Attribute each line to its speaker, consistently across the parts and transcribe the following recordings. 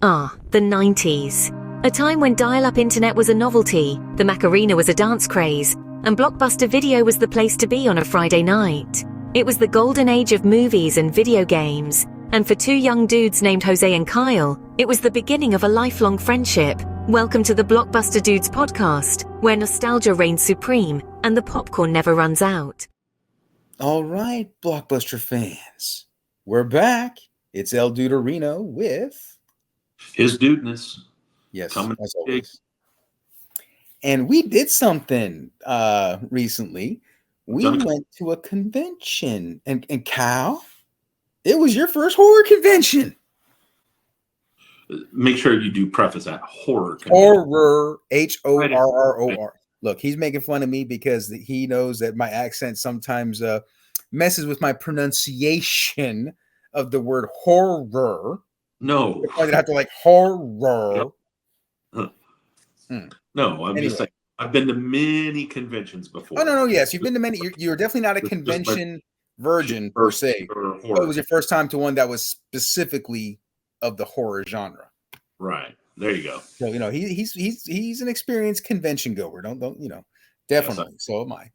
Speaker 1: The 90s. A time when dial-up internet was a novelty, the Macarena was a dance craze, and Blockbuster Video was the place to be on a Friday night. It was the golden age of movies and video games, and for two young dudes named Jose and Kyle, it was the beginning of a lifelong friendship. Welcome to the Blockbuster Dudes podcast, where nostalgia reigns supreme and the popcorn never runs out.
Speaker 2: All right, Blockbuster fans, we're back. It's El Duderino with
Speaker 3: his dudeness.
Speaker 2: Yes,
Speaker 3: coming
Speaker 2: as always. And we did something recently. We went to a convention, and Kyle, it was your first horror convention.
Speaker 3: Make sure you do preface that horror.
Speaker 2: Horror, Horror. Look, he's making fun of me because he knows that my accent sometimes messes with my pronunciation of the word horror.
Speaker 3: No,
Speaker 2: I have to like horror.
Speaker 3: No, I'm just saying. I've been to many conventions before.
Speaker 2: Oh no, yes, you've been to many. You're definitely not a convention virgin per se. But it was your first time to one that was specifically of the horror genre.
Speaker 3: Right. There you go.
Speaker 2: So he's an experienced convention goer. Don't definitely. Yes, so am I.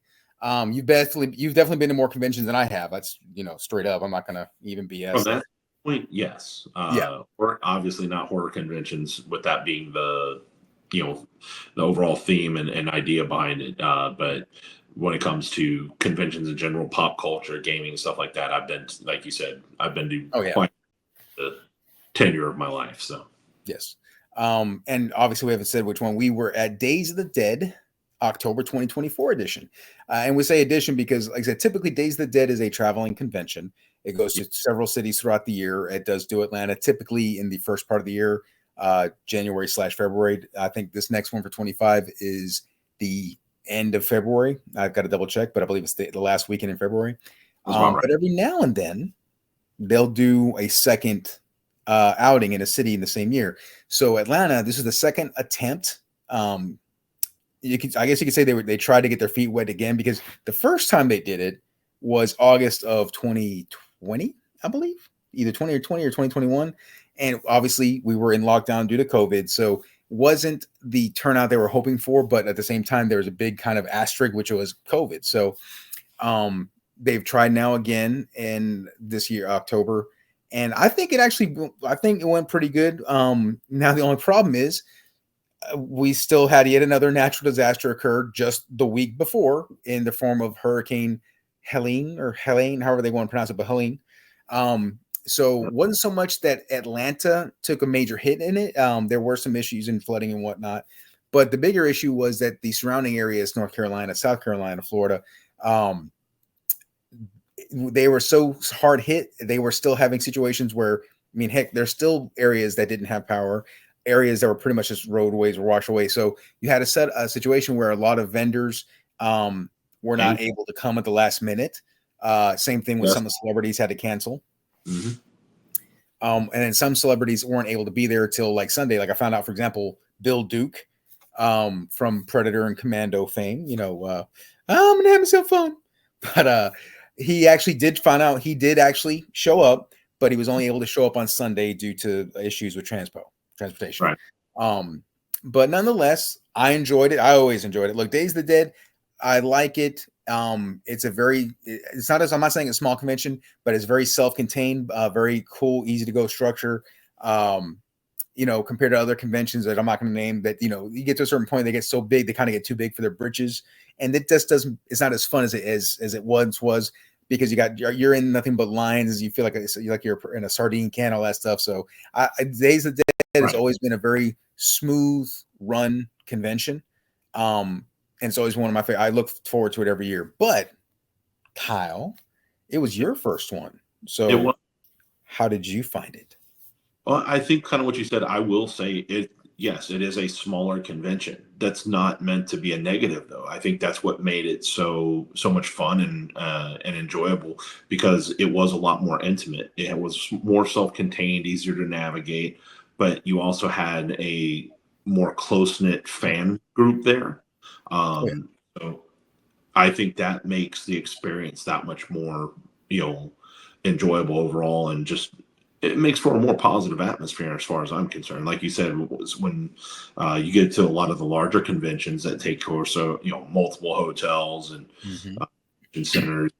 Speaker 2: You've definitely been to more conventions than I have. That's straight up. I'm not gonna even BS.
Speaker 3: From that point, yes. We're obviously not horror conventions, with that being the overall theme and idea behind it. But when it comes to conventions in general, pop culture, gaming, stuff like that, I've been, like you said, to quite the tenure of my life. So
Speaker 2: yes. And obviously we haven't said which one. We were at Days of the Dead October 2024 edition. And we say edition because, like I said, typically Days of the Dead is a traveling convention. It goes to several cities throughout the year. It does do Atlanta typically in the first part of the year, January/February. I think this next one for 25 is the end of February. I've got to double check, but I believe it's the last weekend in February. Right. But every now and then they'll do a second outing in a city in the same year. So Atlanta, this is the second attempt. I guess you could say they tried to get their feet wet again, because the first time they did it was August of 2020, I believe, either 2020 or 2021. And obviously we were in lockdown due to COVID. So wasn't the turnout they were hoping for, but at the same time, there was a big kind of asterisk, which was COVID. So they've tried now again in this year, October. And I think it went pretty good. Now, the only problem is we still had yet another natural disaster occur just the week before in the form of Hurricane Helene, however they want to pronounce it, but Helene. So it wasn't so much that Atlanta took a major hit in it. There were some issues in flooding and whatnot. But the bigger issue was that the surrounding areas, North Carolina, South Carolina, Florida, they were so hard hit. They were still having situations where, there's still areas that didn't have power, areas that were pretty much just roadways were washed away. So you had a situation where a lot of vendors were not able to come at the last minute. Same thing with some of the celebrities had to cancel.
Speaker 3: Mm-hmm.
Speaker 2: And then some celebrities weren't able to be there till like Sunday. Like I found out, for example, Bill Duke from Predator and Commando fame, I'm gonna have some fun. But he actually did find out he did actually show up, but he was only able to show up on Sunday due to issues with transportation.
Speaker 3: Right.
Speaker 2: But nonetheless, I enjoyed it. I always enjoyed it. Look, Days of the Dead, I like it. I'm not saying a small convention, but it's very self-contained, very cool, easy to go structure. Compared to other conventions that I'm not going to name, that, you get to a certain point, they get so big, they kind of get too big for their britches. And it just it's not as fun as it once was, because you're in nothing but lines. You feel like you're in a sardine can, all that stuff. So Days of the Dead has always been a very smooth run convention. And it's always one of my favorite. I look forward to it every year. But Kyle, it was your first one. So how did you find it?
Speaker 3: Well, I think kind of what you said. I will say it. Yes, it is a smaller convention. That's not meant to be a negative, though. I think that's what made it so much fun and enjoyable, because it was a lot more intimate. It was more self-contained, easier to navigate, but you also had a more close-knit fan group there. So I think that makes the experience that much more, enjoyable overall, and just it makes for a more positive atmosphere as far as I'm concerned. Like you said, was when you get to a lot of the larger conventions that take course, so multiple hotels and
Speaker 2: Hmm.
Speaker 3: convention centers,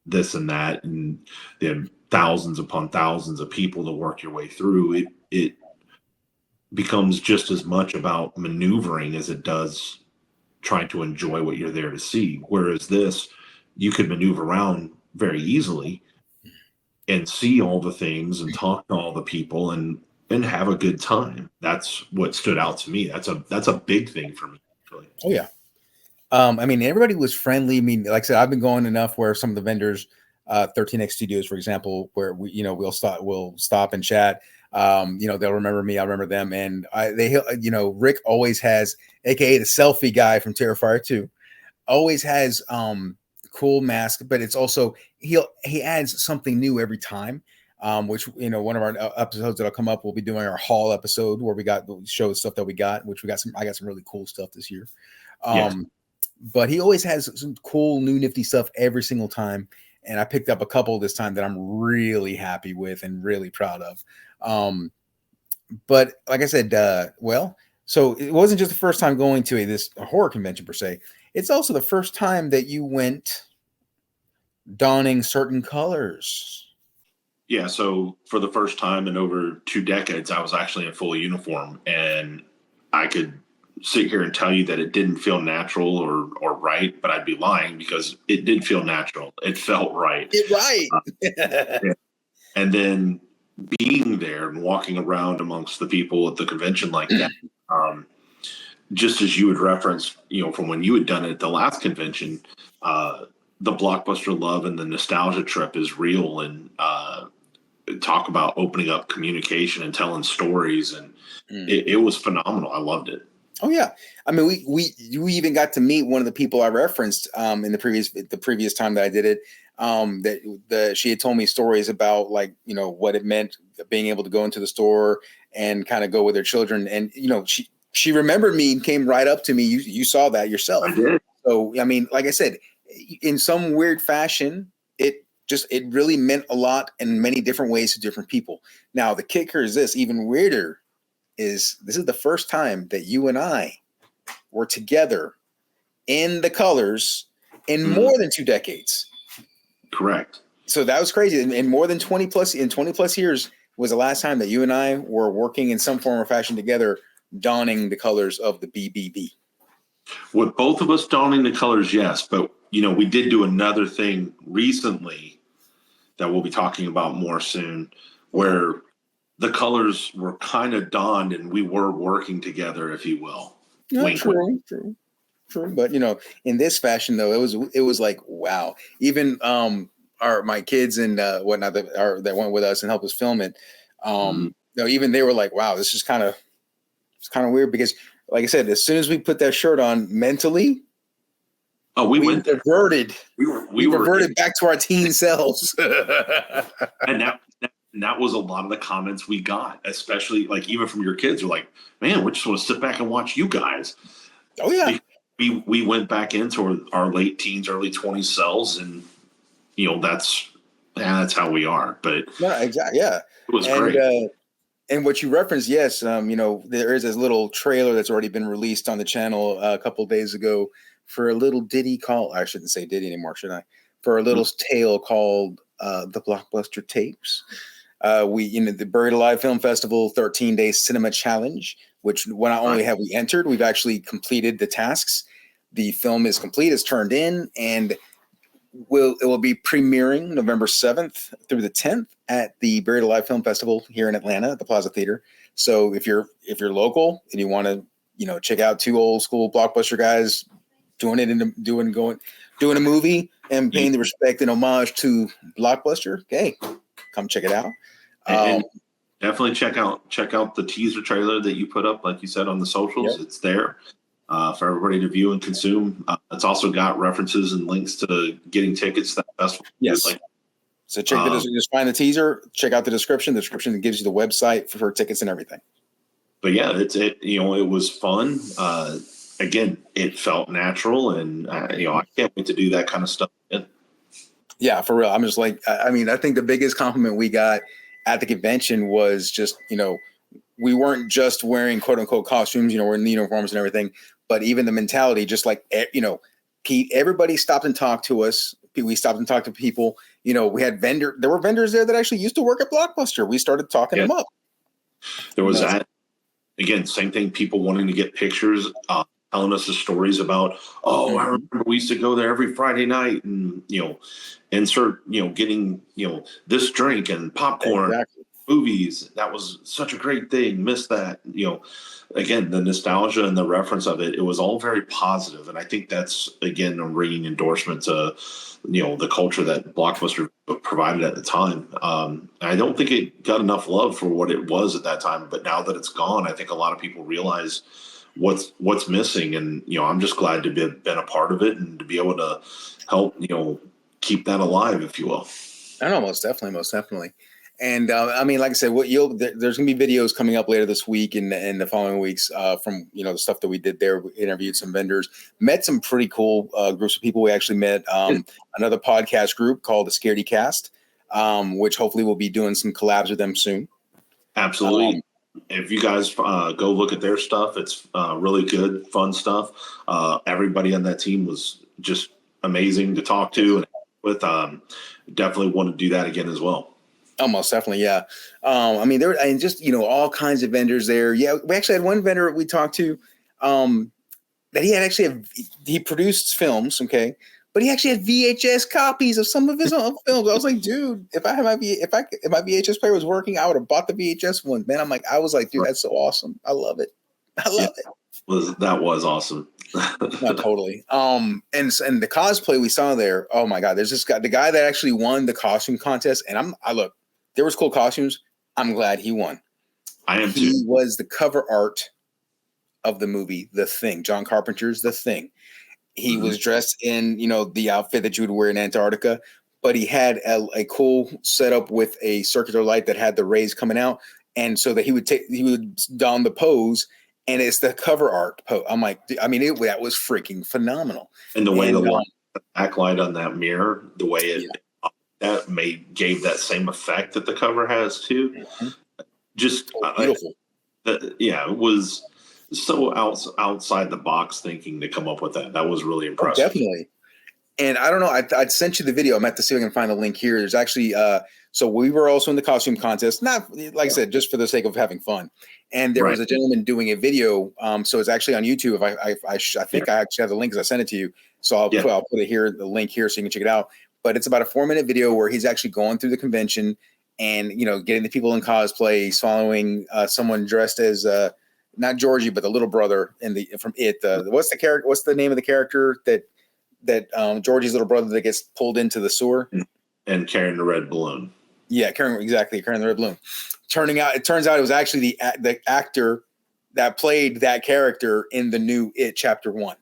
Speaker 3: this and that, and they have thousands upon thousands of people to work your way through. It becomes just as much about maneuvering as it does trying to enjoy what you're there to see. Whereas this, you could maneuver around very easily and see all the things and talk to all the people and have a good time. That's what stood out to me. That's a big thing for me, actually.
Speaker 2: Oh yeah. I mean, everybody was friendly. I mean, like I said, I've been going enough where some of the vendors, 13X Studios, for example, where we'll stop and chat. They'll remember me, I'll remember them, and Rick always has, aka the selfie guy from Terrifier 2, always has cool mask, but it's also he adds something new every time. Which one of our episodes that'll come up, we'll be doing our haul episode where we show stuff that we got, which I got some really cool stuff this year.
Speaker 3: Yes.
Speaker 2: But he always has some cool new nifty stuff every single time, and I picked up a couple this time that I'm really happy with and really proud of. But like I said, so it wasn't just the first time going to a horror convention per se. It's also the first time that you went donning certain colors.
Speaker 3: Yeah. So for the first time in over 2 decades, I was actually in full uniform, and I could sit here and tell you that it didn't feel natural or right, but I'd be lying because it did feel natural. It felt right.
Speaker 2: Right.
Speaker 3: Yeah. And then being there and walking around amongst the people at the convention like that, just as you had referenced, from when you had done it at the last convention, the blockbuster love and the nostalgia trip is real, and talk about opening up communication and telling stories, and it was phenomenal. I loved it.
Speaker 2: Oh yeah, I mean, we even got to meet one of the people I referenced in the previous time that I did it. She had told me stories about what it meant being able to go into the store and kind of go with her children, and she remembered me and came right up to me. You saw that yourself.
Speaker 3: I did.
Speaker 2: So I mean, like I said, in some weird fashion, it really meant a lot in many different ways to different people. Now the kicker is this: even weirder is this is the first time that you and I were together in the colors in more than 2 decades.
Speaker 3: Correct.
Speaker 2: So that was crazy. In more than 20 plus years was the last time that you and I were working in some form or fashion together, donning the colors of the BBB.
Speaker 3: With both of us donning the colors, yes, but we did do another thing recently that we'll be talking about more soon, where the colors were kind of donned and we were working together, if you will. Wink,
Speaker 2: true. But in this fashion though, it was like wow. Even my kids and whatnot that went with us and helped us film it. Even they were like, wow, this is kind of weird because, like I said, as soon as we put that shirt on, mentally, we reverted. We reverted back to our teen selves.
Speaker 3: And that was a lot of the comments we got, especially even from your kids were like, man, we just want to sit back and watch you guys.
Speaker 2: Oh yeah.
Speaker 3: We went back into our late teens, early 20s selves, and that's how we are. But
Speaker 2: exactly, yeah,
Speaker 3: it was great.
Speaker 2: And what you referenced, yes, there is this little trailer that's already been released on the channel a couple of days ago for a little ditty called, I shouldn't say ditty anymore, should I? For a little tale called The Blockbuster Tapes. The Buried Alive Film Festival 13-day cinema challenge, which not only have we entered, we've actually completed the tasks. The film is complete, it's turned in, and it will be premiering November 7th through the 10th at the Buried Alive Film Festival here in Atlanta at the Plaza Theater. So if you're local and you want to check out two old school blockbuster guys doing a movie and paying the respect and homage to Blockbuster, okay, come check it out.
Speaker 3: And definitely check out the teaser trailer that you put up, like you said, on the socials. Yep. It's there for everybody to view and consume. It's also got references and links to getting tickets to that festival.
Speaker 2: Yes. So just find the teaser, check out the description. The description gives you the website for tickets and everything.
Speaker 3: But yeah, it was fun. Again, it felt natural, and I can't wait to do that kind of stuff again.
Speaker 2: Yeah, for real. I'm just like, I mean, I think the biggest compliment we got at the convention was just, we weren't just wearing quote unquote costumes, we're in the uniforms and everything, but even the mentality, just like, Pete, everybody stopped and talked to us. We stopped and talked to people. We had there were vendors there that actually used to work at Blockbuster. We started talking them up.
Speaker 3: There was that. Again, same thing. People wanting to get pictures, telling us the stories about, I remember we used to go there every Friday night and, insert, getting, this drink and popcorn, movies. That was such a great thing. Missed that, again, the nostalgia and the reference of it. It was all very positive. And I think that's, again, a ringing endorsement to, the culture that Blockbuster provided at the time. I don't think it got enough love for what it was at that time. But now that it's gone, I think a lot of people realize what's missing. And, I'm just glad to be been a part of it and to be able to help, keep that alive, if you will.
Speaker 2: I know, most definitely. And like I said, there's gonna be videos coming up later this week and the following weeks from the stuff that we did there. We interviewed some vendors, met some pretty cool groups of people. We actually met another podcast group called the Scaredy Cast, which hopefully we'll be doing some collabs with them soon.
Speaker 3: Absolutely. If you guys go look at their stuff, it's really good, fun stuff. Everybody on that team was just amazing to talk to and with. Definitely want to do that again as well.
Speaker 2: Oh, most definitely, yeah. There were just all kinds of vendors there. Yeah, we actually had one vendor we talked to that he had actually he produced films, okay, but he actually had VHS copies of some of his own films. I was like, dude, if my VHS player was working, I would have bought the VHS one. Man, I was like, dude, that's so awesome. I love it. it.
Speaker 3: That was awesome.
Speaker 2: No, totally. And the cosplay we saw there. Oh my God, there's this guy, the guy that actually won the costume contest, and I look. There was cool costumes. I'm glad he won.
Speaker 3: I am too.
Speaker 2: He was the cover art of the movie, The Thing. John Carpenter's The Thing. He was dressed in, the outfit that you would wear in Antarctica, but he had a cool setup with a circular light that had the rays coming out, and so that he would don the pose, and it's the cover art pose. I'm like, that was freaking phenomenal.
Speaker 3: And the way the backlight on that mirror, the way it. Yeah. That gave that same effect that the cover has too. Mm-hmm. Just
Speaker 2: beautiful.
Speaker 3: It was so outside the box thinking to come up with that. That was really impressive.
Speaker 2: Oh, definitely. And I don't know. I'd sent you the video. I'm have to see if I can find the link here. There's actually so we were also in the costume contest. Not like I said, just for the sake of having fun. And there was a gentleman doing a video. So it's actually on YouTube. I think I actually have the link because I sent it to you. So I'll put it here, the link here, so you can check it out. But it's about a 4-minute video where he's actually going through the convention and, getting the people in cosplay. He's following someone dressed as not Georgie, but the little brother from It. What's the character? What's the name of the character that Georgie's little brother that gets pulled into the sewer
Speaker 3: and carrying the red balloon?
Speaker 2: Yeah, carrying the red balloon. It turns out it was actually the actor that played that character in the new It Chapter 1.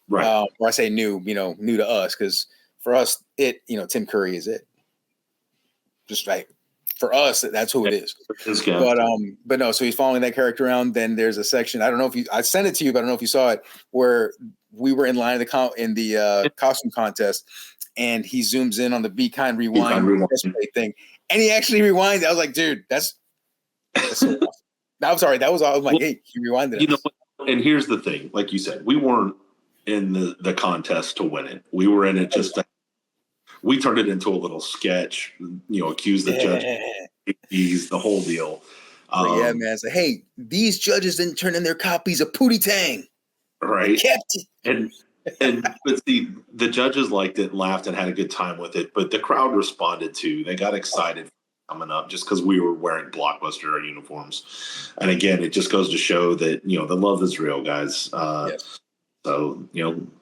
Speaker 3: Right.
Speaker 2: Or I say new, new to us because. For us, Tim Curry is it. Just right. For us, that's who it is. But no, so he's following that character around. Then there's a section. I don't know if I sent it to you, but I don't know if you saw it, where we were in line in the costume contest, and he zooms in on the Be Kind Rewind thing, and he actually rewinds. I was like, dude, that's so awesome. I'm sorry, I was like, hey, he rewinded us.
Speaker 3: And here's the thing, like you said, we weren't in the contest to win it. We were in it just to. We turned it into a little sketch, accuse the judge, the whole deal.
Speaker 2: Yeah, man. So, hey, these judges didn't turn in their copies of Pootie Tang.
Speaker 3: Right.
Speaker 2: They kept it.
Speaker 3: But see, the judges liked it, laughed, and had a good time with it. But the crowd responded too. They got excited coming up just because we were wearing Blockbuster uniforms. And again, it just goes to show that, the love is real, guys. Yes. So,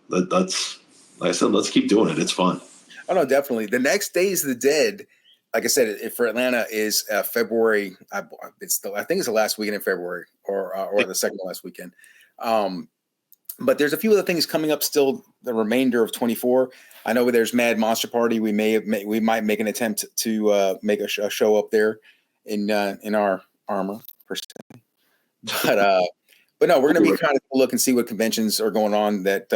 Speaker 3: that's, like I said, let's keep doing it. It's fun.
Speaker 2: Oh, no, definitely. The next Days of the Dead, like I said, for Atlanta is February. I think it's the last weekend in February or the second to last weekend. But there's a few other things coming up still the remainder of 24. I know there's Mad Monster Party. We might make an attempt to make a show up there in our armor per se. But no, we're going to be trying to look and see what conventions are going on that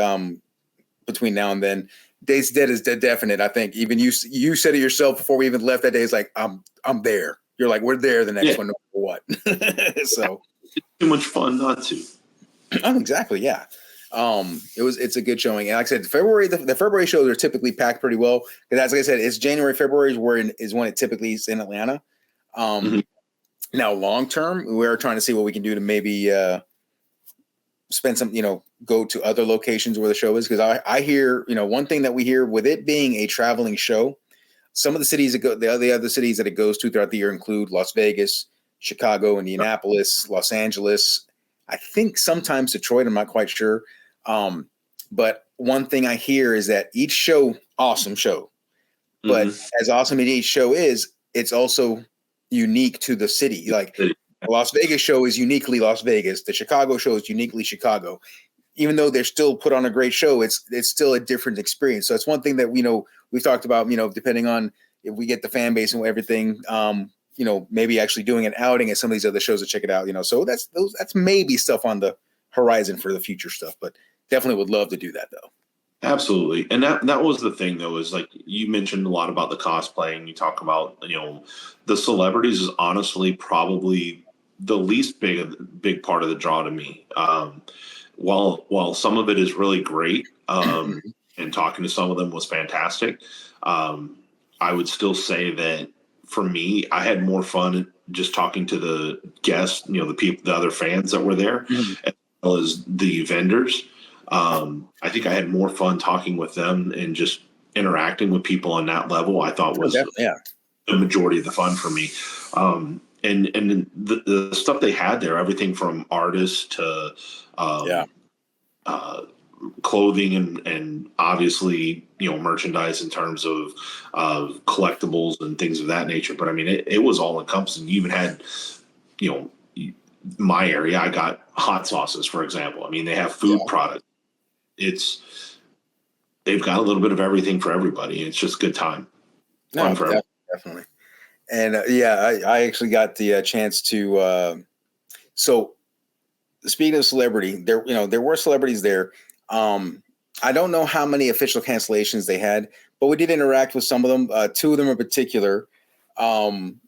Speaker 2: between now and then. Days of the Dead is dead definite. I think even you said it yourself before we even left that day. It's like I'm there. you're like, we're there the next
Speaker 3: Yeah.
Speaker 2: one, no matter what. So
Speaker 3: It's too much fun not to.
Speaker 2: exactly, yeah. It's a good showing. And like I said, the February shows are typically packed pretty well. Because as like I said, it's January, February is when it typically is in Atlanta. Now long term, we're trying to see what we can do to maybe spend some, go to other locations where the show is. Because I hear, one thing that we hear with it being a traveling show, some of the cities the other cities that it goes to throughout the year include Las Vegas, Chicago, Indianapolis, Los Angeles. I think sometimes Detroit. I'm not quite sure. But one thing I hear is that each show, awesome show, but as awesome as each show is, it's also unique to the city. Like the Las Vegas show is uniquely Las Vegas. The Chicago show is uniquely Chicago. Even though they're still put on a great show, it's still a different experience. So it's one thing that we've talked about. Depending on if we get the fan base and everything, maybe actually doing an outing at some of these other shows to check it out. So that's maybe stuff on the horizon for the future stuff. But definitely would love to do that though.
Speaker 3: Absolutely. And that was the thing though, is like you mentioned a lot about the cosplaying. You talk about, the celebrities is honestly probably the least big part of the draw to me. While some of it is really great, and talking to some of them was fantastic, I would still say that for me, I had more fun just talking to the guests, the other fans that were there, as well as the vendors. I think I had more fun talking with them and just interacting with people on that level. I thought was the majority of the fun for me. And the stuff they had there, everything from artists to clothing and obviously merchandise in terms of collectibles and things of that nature. But I mean, it was all encompassing. You even had my area. I got hot sauces, for example. I mean, they have food products. They've got a little bit of everything for everybody. It's just a good time.
Speaker 2: No, definitely. And I actually got the chance to. So speaking of celebrity, there were celebrities there. I don't know how many official cancellations they had, but we did interact with some of them. Two of them in particular. And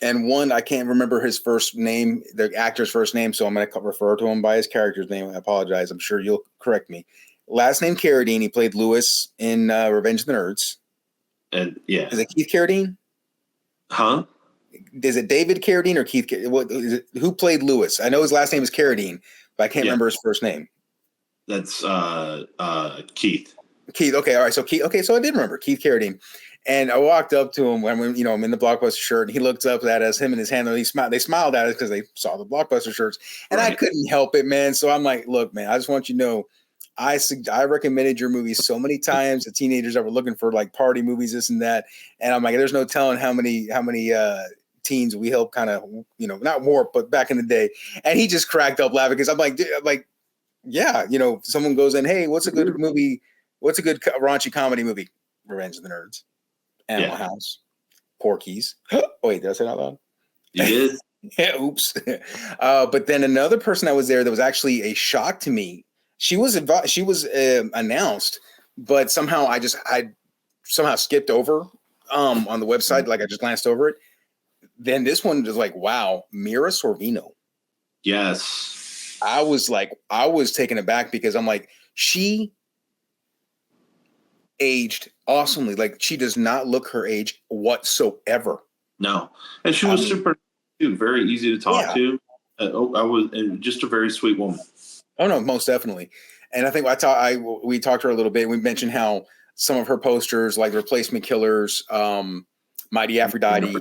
Speaker 2: one, I can't remember his first name, the actor's first name, so I'm going to refer to him by his character's name. I apologize. I'm sure you'll correct me. Last name Carradine. He played Lewis in Revenge of the Nerds.
Speaker 3: And yeah,
Speaker 2: is it Keith Carradine?
Speaker 3: Huh?
Speaker 2: Is it David Carradine or Keith? What is it? Who played Lewis? I know his last name is Carradine, but I can't remember his first name.
Speaker 3: That's Keith.
Speaker 2: Keith. Okay, all right. So Keith. Okay, so I did remember Keith Carradine. And I walked up to him when I'm in the Blockbuster shirt, and he looked up at us, him and his handler. They smiled at us because they saw the Blockbuster shirts, and I couldn't help it, man. So I'm like, look, man, I just want you to know, I recommended your movie so many times to teenagers that were looking for like party movies, this and that, and I'm like, there's no telling how many teens we helped kind of not warp, but back in the day. And he just cracked up laughing because I'm like, yeah, someone goes in, hey, what's a good movie? What's a good raunchy comedy movie? Revenge of the Nerds. Animal House, Porky's. Oh, wait, did I say that out loud?
Speaker 3: You did?
Speaker 2: Yeah, oops. But then another person that was there that was actually a shock to me. She was announced, but somehow I skipped over on the website. Like I just glanced over it. Then this one was like, wow, Mira Sorvino.
Speaker 3: Yes.
Speaker 2: I was taken aback because I'm like, she aged awesomely. Like she does not look her age whatsoever.
Speaker 3: No, and she was super cute, very easy to talk to. And just a very sweet woman.
Speaker 2: Oh no, most definitely. And I think we talked to her a little bit. We mentioned how some of her posters, like Replacement Killers, Mighty Aphrodite,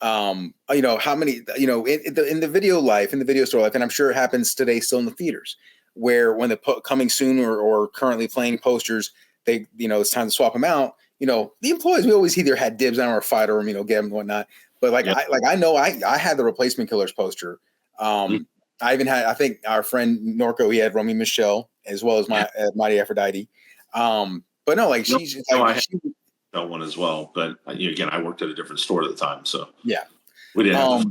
Speaker 2: how many, in the video store life, and I'm sure it happens today still in the theaters, where when the coming soon or currently playing posters, they, it's time to swap them out. The employees, we always either had dibs on or fight or get them and whatnot. But I know I had the Replacement Killers poster. I even had, I think our friend Norco, he had Romy Michelle as well as my Mighty Aphrodite. But no, like she's like,
Speaker 3: that one as well. But again, I worked at a different store at the time, so
Speaker 2: we
Speaker 3: didn't have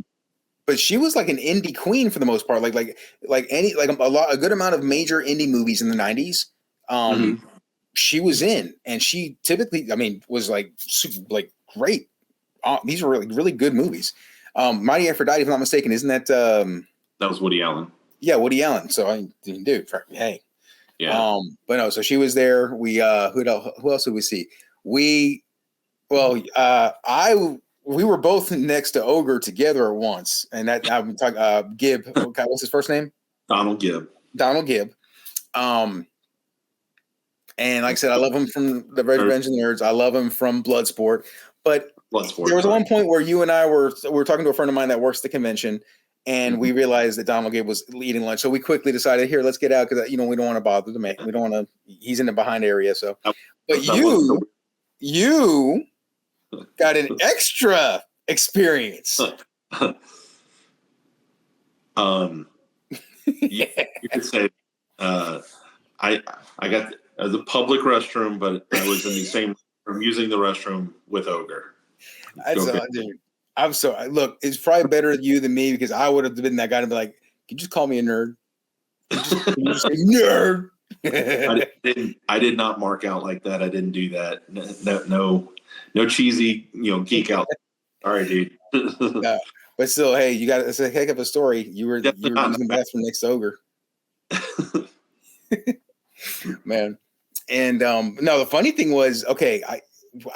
Speaker 2: but she was like an indie queen for the most part, like a good amount of major indie movies in the 90s. She was in, and she typically, was like super, like great. These were really, really good movies. Mighty Aphrodite, if I'm not mistaken, isn't that
Speaker 3: That was Woody Allen.
Speaker 2: Yeah, Woody Allen. So I didn't do it. Hey.
Speaker 3: Yeah.
Speaker 2: But no, so she was there. We who else did we see? We we were both next to Ogre together at once, and that I'm talking Gibb. Okay, what's his first name?
Speaker 3: Donald Gibb.
Speaker 2: Donald Gibb. And like I said, I love him from the Revenge of the Nerds. I love him from Bloodsport. But there was one point where you and I were talking to a friend of mine that works the convention, and we realized that Donald Gibb was eating lunch. So we quickly decided, here, let's get out because we don't want to bother the man. We don't want to. He's in the behind area. So, but you got an extra experience.
Speaker 3: You could say I got the public restroom, but I was in the same room using the restroom with Ogre.
Speaker 2: Look, it's probably better you than me because I would have been that guy to be like, "Can you just call me a nerd?" Can you just say nerd?
Speaker 3: I did not mark out like that. I didn't do that. No cheesy, geek out. All right, dude.
Speaker 2: Yeah, but still, hey, it's a heck of a story. You were using the bathroom next to Ogre. Man. And no, the funny thing was, okay, I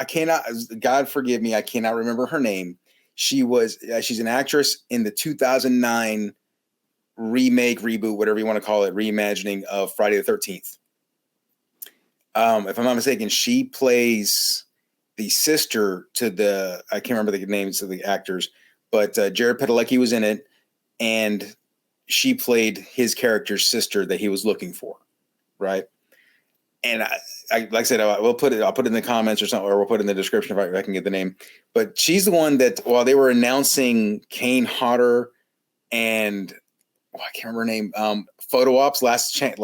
Speaker 2: cannot, God forgive me, I cannot remember her name. She's an actress in the 2009 remake, reboot, whatever you want to call it, reimagining of Friday the 13th. If I'm not mistaken, she plays the sister to I can't remember the names of the actors, but Jared Padalecki was in it, and she played his character's sister that he was looking for, right? And I like I said, I'll put it in the comments or something, or we'll put it in the description if I can get the name. But she's the one that while they were announcing Kane Hodder and I can't remember her name, photo ops, last chance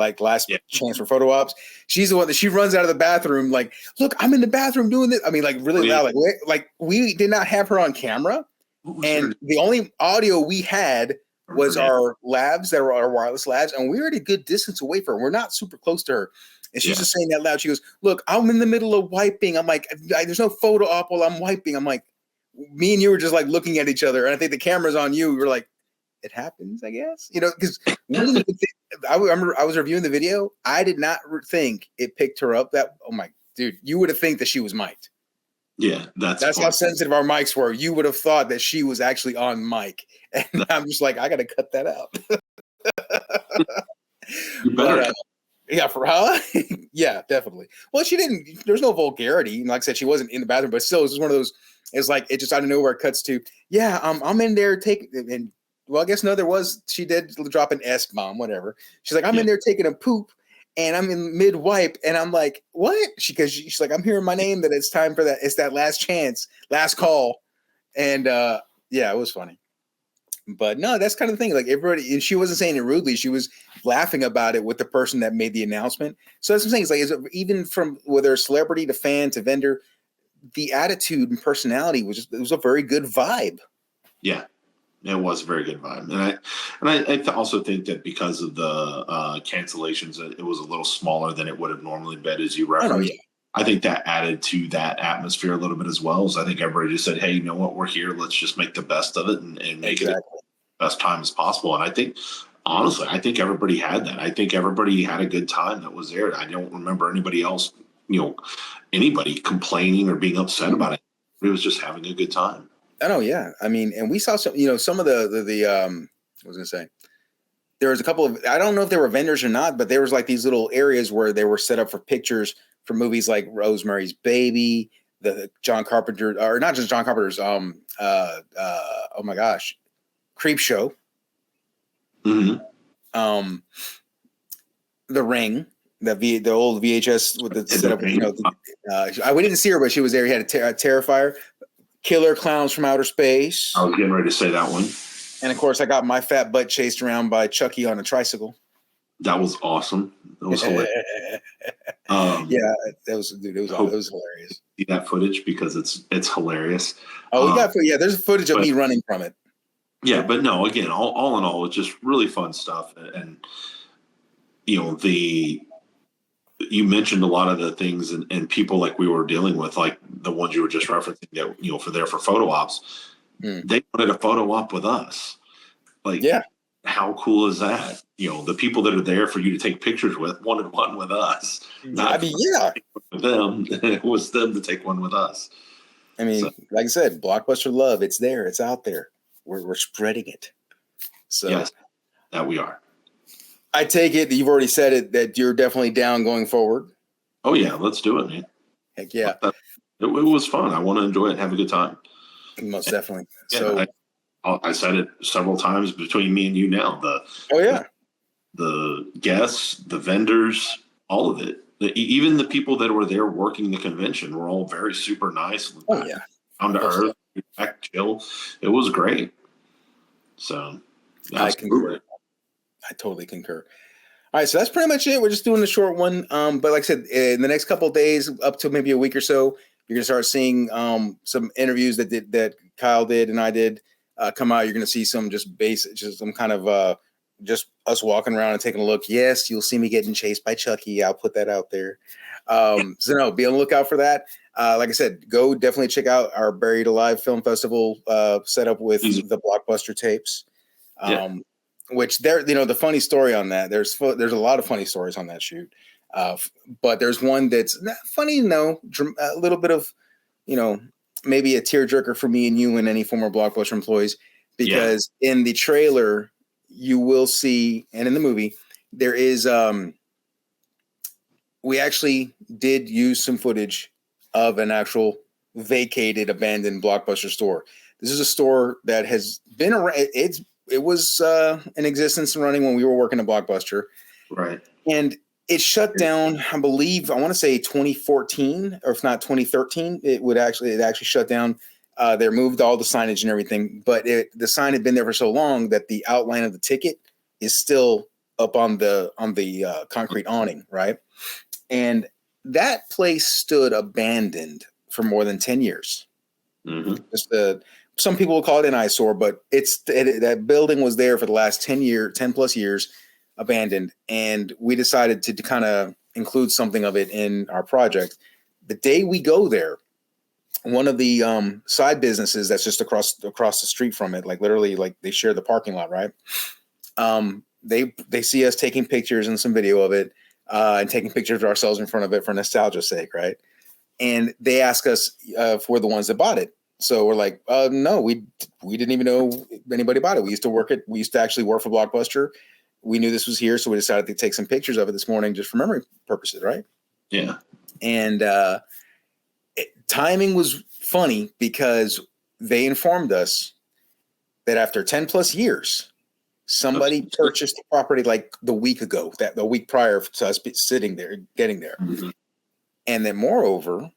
Speaker 2: for photo ops. She's the one that she runs out of the bathroom like, look, I'm in the bathroom doing this. I mean, like really loud, like we did not have her on camera, and the only audio we had was our labs that were our wireless labs, and we were at a good distance away from her. We're not super close to her. And she's just saying that loud. She goes, look, I'm in the middle of wiping. I'm like, there's no photo op while I'm wiping. I'm like, me and you were just like looking at each other. And I think the camera's on you. We were like, it happens, I guess. Because I remember I was reviewing the video. I did not think it picked her up dude, you would have think that she was mic'd.
Speaker 3: Yeah,
Speaker 2: that's how sensitive our mics were. You would have thought that she was actually on mic. And I'm just like, I got to cut that out.
Speaker 3: You better.
Speaker 2: Yeah, yeah, definitely. Well, she didn't. There's no vulgarity. Like I said, she wasn't in the bathroom, but still, it was just one of those. It's like it just out of nowhere cuts to. Yeah, I'm in there taking. And well, I guess no, there was. She did drop an S bomb, whatever. She's like, I'm in there taking a poop, and I'm in mid wipe, and I'm like, what? She's like, I'm hearing my name that it's time for that. It's that last chance, last call, and yeah, it was funny. But no, that's kind of the thing. Like everybody, and she wasn't saying it rudely. She was laughing about it with the person that made the announcement. So that's what I'm saying. It's like, even from whether celebrity to fan to vendor, the attitude and personality it was a very good vibe.
Speaker 3: Yeah, it was a very good vibe. And I also think that because of the cancellations, it was a little smaller than it would have normally been, as you referenced. I think that added to that atmosphere a little bit as well. So I think everybody just said, hey, you know what, we're here. Let's just make the best of it and make it the best time as possible. And I think, honestly, everybody had that. I think everybody had a good time that was there. I don't remember anybody else, anybody complaining or being upset about it. It was just having a good time.
Speaker 2: Yeah. I mean, and we saw some of the I was going to say, there was a couple of, I don't know if they were vendors or not, but there was like these little areas where they were set up for pictures for movies like Rosemary's Baby, the John Carpenter, or not just John Carpenter's, oh my gosh, Creep Show,
Speaker 3: mm-hmm.
Speaker 2: The Ring, the old VHS with the setup. We didn't see her, but she was there. He had a Terrifier, Killer Clowns from Outer Space.
Speaker 3: I was getting ready to say that one.
Speaker 2: And of course, I got my fat butt chased around by Chucky on a tricycle.
Speaker 3: That was awesome. That was hilarious.
Speaker 2: Yeah, it was hilarious.
Speaker 3: See that footage because it's hilarious.
Speaker 2: Oh, there's footage of me running from it.
Speaker 3: Yeah, but no, again, all in all, it's just really fun stuff. And you mentioned a lot of the things and people like we were dealing with, like the ones you were just referencing that, for photo ops. They wanted a photo op with us. Like,
Speaker 2: Yeah.
Speaker 3: how cool is that? You know, the people that are there for you to take pictures with wanted one with us.
Speaker 2: I mean, yeah.
Speaker 3: With them, it was them to take one with us.
Speaker 2: I mean, like I said, blockbuster love. It's there. It's out there. We're spreading it. So
Speaker 3: yes, that we are.
Speaker 2: I take it that you've already said it, that you're definitely down going forward.
Speaker 3: Oh yeah, let's do it, man.
Speaker 2: Heck yeah.
Speaker 3: It was fun. I want to enjoy it and have a good time.
Speaker 2: Most definitely.
Speaker 3: Yeah,
Speaker 2: So
Speaker 3: I said it several times between me and you now. The guests, the vendors, all of it. Even the people that were there working the convention were all very super nice.
Speaker 2: Oh yeah.
Speaker 3: Down to earth, back chill. It was great. So
Speaker 2: I concur. I totally concur. All right, so that's pretty much it. We're just doing the short one. But like I said, in the next couple of days, up to maybe a week or so, you're gonna start seeing some interviews that Kyle did and I did come out. You're gonna see some just some kind of just us walking around and taking a look. Yes, you'll see me getting chased by Chucky. I'll put that out there. So no, be on the lookout for that. Like I said, go definitely check out our Buried Alive Film Festival setup with the Blockbuster tapes. Which the funny story on that, there's a lot of funny stories on that shoot. But there's one that's not funny, a little bit of, maybe a tearjerker for me and you and any former Blockbuster employees, because in the trailer you will see, and in the movie, there is, we actually did use some footage of an actual vacated, abandoned Blockbuster store. This is a store that has been around. It was in existence and running when we were working at Blockbuster.
Speaker 3: Right.
Speaker 2: And it shut down, I believe, I want to say 2014, or if not 2013, it actually shut down. They removed all the signage and everything, but the sign had been there for so long that the outline of the ticket is still up on the concrete awning, right? And that place stood abandoned for more than 10 years.
Speaker 3: Mm-hmm.
Speaker 2: Some people will call it an eyesore, but that building was there for the last 10 plus years, abandoned. And we decided to kind of include something of it in our project. The day we go there, one of the side businesses that's just across the street from it, like literally, like they share the parking lot, right? They see us taking pictures and some video of it, and taking pictures of ourselves in front of it for nostalgia's sake, right? And they ask us if we're the ones that bought it. So we're like, no, we didn't even know anybody bought it. We used to actually work for Blockbuster. We knew this was here, so we decided to take some pictures of it this morning just for memory purposes, right?
Speaker 3: Yeah.
Speaker 2: And timing was funny because they informed us that after 10 plus years, somebody purchased the property like the week ago, the week prior to us sitting there, getting there.
Speaker 3: Mm-hmm.
Speaker 2: And then moreover,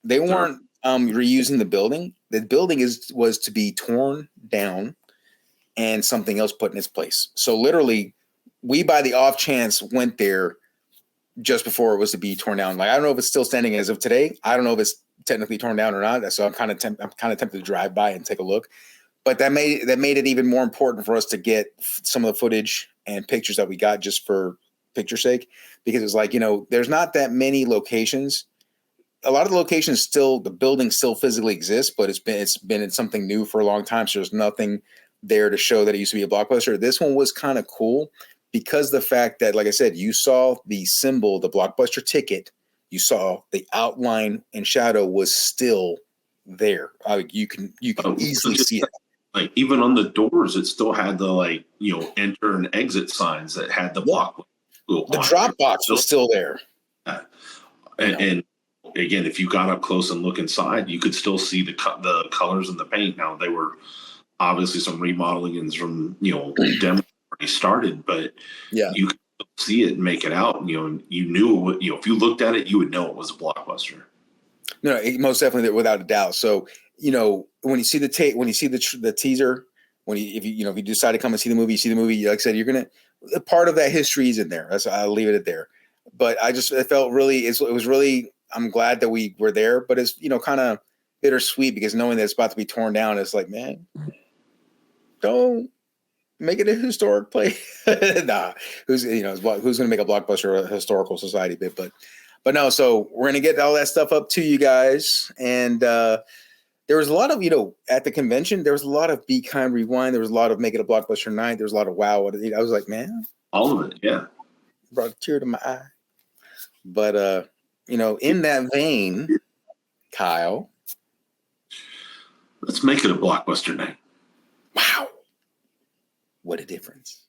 Speaker 2: they weren't reusing the building. The building was to be torn down and something else put in its place. So literally, we by the off chance went there just before it was to be torn down. Like, I don't know if it's still standing as of today. I don't know if it's technically torn down or not. So I'm kind of tempted to drive by and take a look. But that made it even more important for us to get some of the footage and pictures that we got just for picture's sake, because it's like, there's not that many locations. A lot of the locations the building still physically exists, but it's been in something new for a long time. So there's nothing there to show that it used to be a Blockbuster. This one was kind of cool because the fact that, like I said, you saw the symbol, the Blockbuster ticket, you saw the outline and shadow was still there. You can easily see it.
Speaker 3: Like, even on the doors, it still had the enter and exit signs that had the block.
Speaker 2: The drop box was still there.
Speaker 3: And again, if you got up close and look inside, you could still see the colors and the paint. Now, they were obviously some remodeling and some demo already started, but you could still see it and make it out. You knew if you looked at it, you would know it was a Blockbuster.
Speaker 2: No, most definitely, without a doubt. So when you see the tape, when you see the teaser, if you decide to come and see the movie, like I said, you're gonna, part of that history is in there. I'll leave it at there. But it felt really, it was really, I'm glad that we were there, but it's, kind of bittersweet because knowing that it's about to be torn down, it's like, man, don't make it a historic place. Nah, who's going to make a Blockbuster a historical society bit, but no, so we're going to get all that stuff up to you guys. And, there was a lot of, at the convention, there was a lot of Be Kind Rewind. There was a lot of Make It a Blockbuster Night. There was a lot of Wow. I was like, man.
Speaker 3: All of it, yeah.
Speaker 2: Brought a tear to my eye. But, in that vein, Kyle.
Speaker 3: Let's make it a blockbuster night.
Speaker 2: Wow. What a difference.